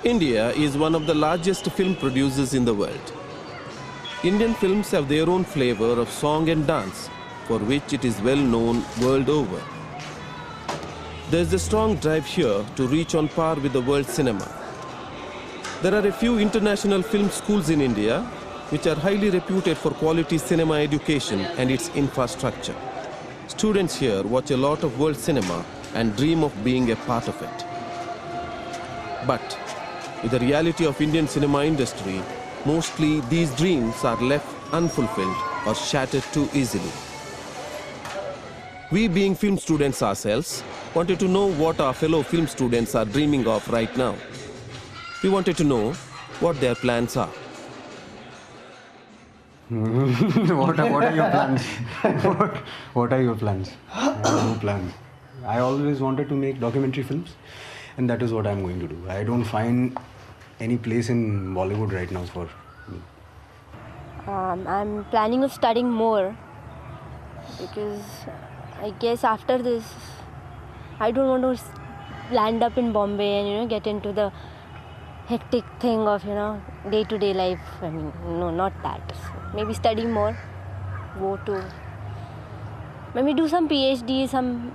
India is one of the largest film producers in the world. Indian films have their own flavor of song and dance, for which it is well known world over. There is a strong drive here to reach on par with the world cinema. There are a few international film schools in India which are highly reputed for quality cinema education and its infrastructure. Students here watch a lot of world cinema and dream of being a part of it. But with the reality of Indian cinema industry, mostly these dreams are left unfulfilled or shattered too easily. We, being film students ourselves, wanted to know what our fellow film students are dreaming of right now. We wanted to know what their plans are. What are your plans? What are your plans? I have no plans. I always wanted to make documentary films, and that is what I'm going to do. I don't find any place in Bollywood right now for me. I'm planning of studying more because I guess after this I don't want to land up in Bombay and get into the hectic thing of day-to-day life. I mean, no, not that. So maybe study more, maybe do some PhD,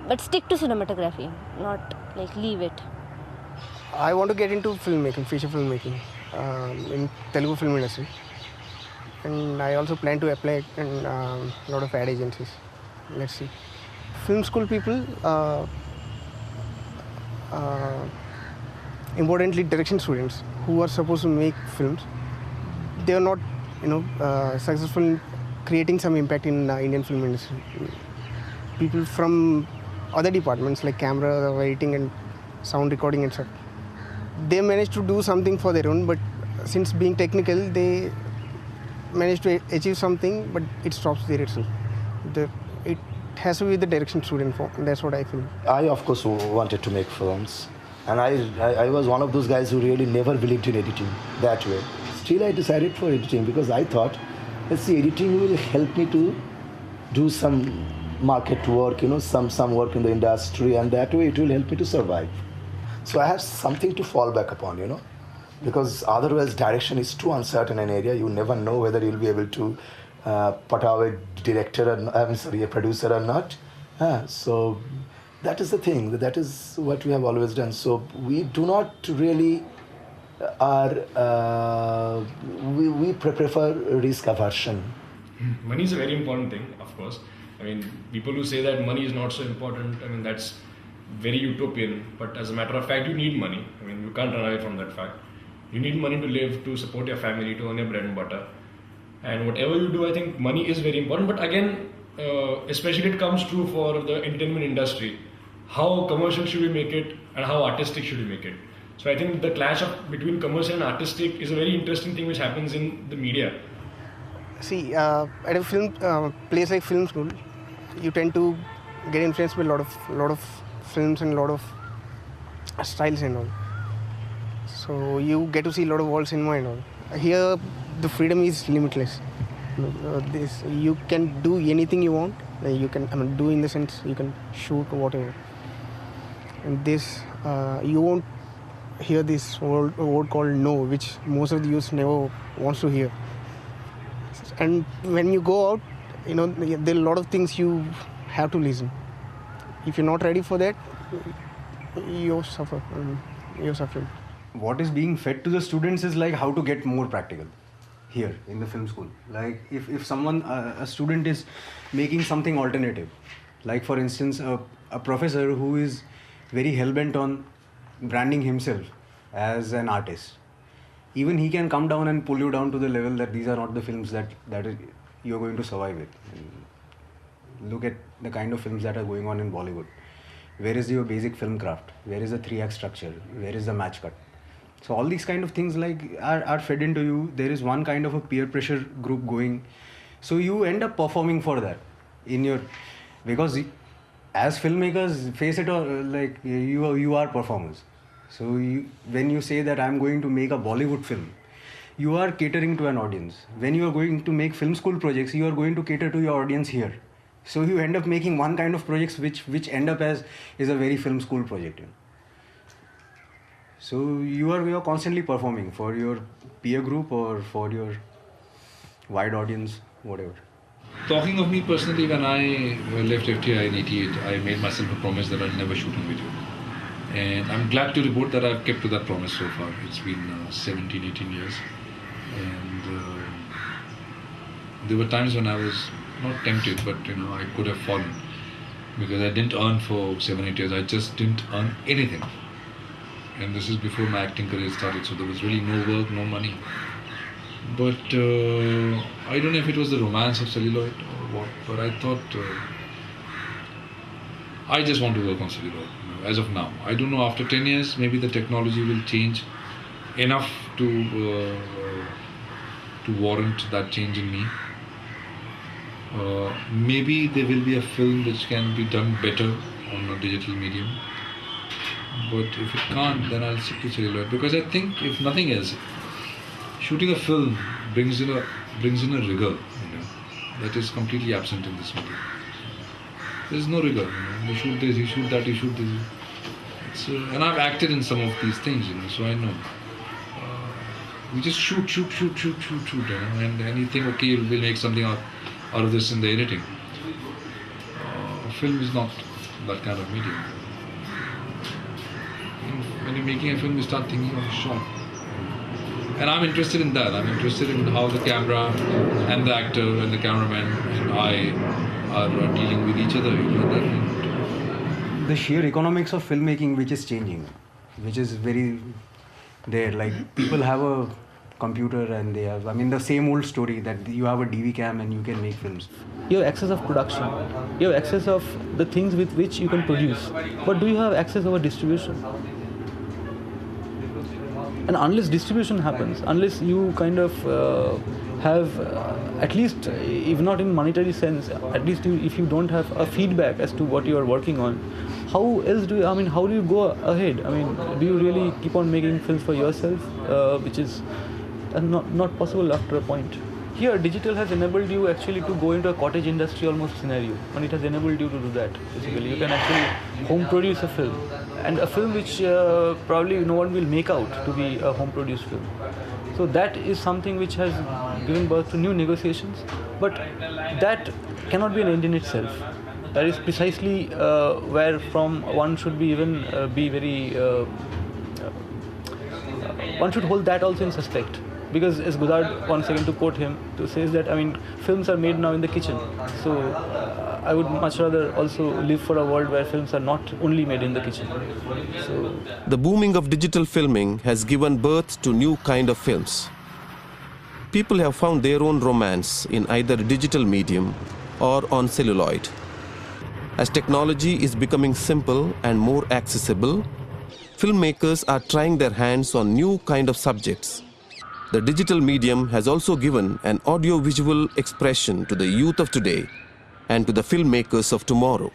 but stick to cinematography, not like leave it. I want to get into filmmaking, feature filmmaking, in Telugu film industry, and I also plan to apply in a lot of ad agencies. Let's see. Film school people, importantly direction students who are supposed to make films, they are not, successful in creating some impact in Indian film industry. People from other departments like camera, editing, and sound recording and stuff, they managed to do something for their own, but since being technical, they managed to achieve something, but it stops there itself. It has to be the direction student for, that's what I feel. I, of course, wanted to make films, and I was one of those guys who really never believed in editing that way. Still, I decided for editing because I thought, let's see, editing will help me to do some market work, some work in the industry, and that way it will help me to survive. So I have something to fall back upon, because otherwise direction is too uncertain an area. You never know whether you'll be able to put out a director, a producer or not. So that is the thing. That is what we have always done. So we do not really we prefer risk aversion. Money is a very important thing, of course. I mean, people who say that money is not so important, that's very utopian, but as a matter of fact, you need money. You can't run away from that fact. You need money to live, to support your family, to earn your bread and butter. And whatever you do, I think money is very important. But again, especially it comes true for the entertainment industry. How commercial should we make it and how artistic should we make it? So I think the clash between commercial and artistic is a very interesting thing which happens in the media. See, at a film place like film school, you tend to get influenced by a lot of films and a lot of styles and all. So you get to see a lot of world cinema and all. Here, the freedom is limitless. You can do anything you want. You can, do in the sense you can shoot whatever. And this, you won't hear this word called no, which most of the youth never wants to hear. And when you go out, there are a lot of things you have to listen. If you're not ready for that, you suffer. You're suffering. What is being fed to the students is like how to get more practical here in the film school. Like if someone, a student is making something alternative, like for instance, a professor who is very hell-bent on branding himself as an artist, even he can come down and pull you down to the level that these are not the films that you're going to survive with. Look at the kind of films that are going on in Bollywood. Where is your basic film craft? Where is the 3-act structure? Where is the match cut? So all these kind of things are fed into you. There is one kind of a peer pressure group going. So you end up performing for that because as filmmakers, face it or you are performers. So when you say that I'm going to make a Bollywood film, you are catering to an audience. When you are going to make film school projects, you are going to cater to your audience here. So you end up making one kind of projects which end up as is a very film school project. So you're constantly performing for your peer group or for your wide audience, whatever. Talking of me personally, when I left FTI in '88, I made myself a promise that I'll never shoot a video. And I'm glad to report that I've kept to that promise so far. It's been 17, 18 years. And there were times when I was not tempted, but I could have fallen. Because I didn't earn for 7, 8 years. I just didn't earn anything. And this is before my acting career started, so there was really no work, no money. But I don't know if it was the romance of celluloid or what, but I thought I just want to work on celluloid as of now. I don't know, after 10 years, maybe the technology will change enough to warrant that change in me. Maybe there will be a film which can be done better on a digital medium. But if it can't, then I'll stick to celluloid. Because I think, if nothing else, shooting a film brings in a rigor, that is completely absent in this medium. There is no rigor. You shoot this, you shoot that, you shoot this. And I've acted in some of these things, so I know. We just shoot, and you think, okay, we'll make something out of this in the editing. Film is not that kind of medium. When you're making a film, you start thinking of a shot. And I'm interested in that. I'm interested in how the camera and the actor and the cameraman and I are dealing with each other. The sheer economics of filmmaking which is changing, which is very there. Like, people have a computer and they have, the same old story that you have a DV cam and you can make films. You have access of production, you have access of the things with which you can produce, but do you have access over distribution? And unless distribution happens, unless you kind of have, at least if not in monetary sense, at least if you don't have a feedback as to what you are working on, how else do you, how do you go ahead? Do you really keep on making films for yourself, which is not possible after a point. Here, digital has enabled you actually to go into a cottage industry almost scenario, and it has enabled you to do that. Basically, you can actually home produce a film, and a film which probably no one will make out to be a home produced film. So that is something which has given birth to new negotiations, but that cannot be an end in itself. That is precisely where from one should be even be very. One should hold that also in suspect. Because as Godard, once again to quote him, says that, films are made now in the kitchen. So I would much rather also live for a world where films are not only made in the kitchen. So the booming of digital filming has given birth to new kind of films. People have found their own romance in either digital medium or on celluloid. As technology is becoming simple and more accessible, filmmakers are trying their hands on new kind of subjects. The digital medium has also given an audio-visual expression to the youth of today and to the filmmakers of tomorrow.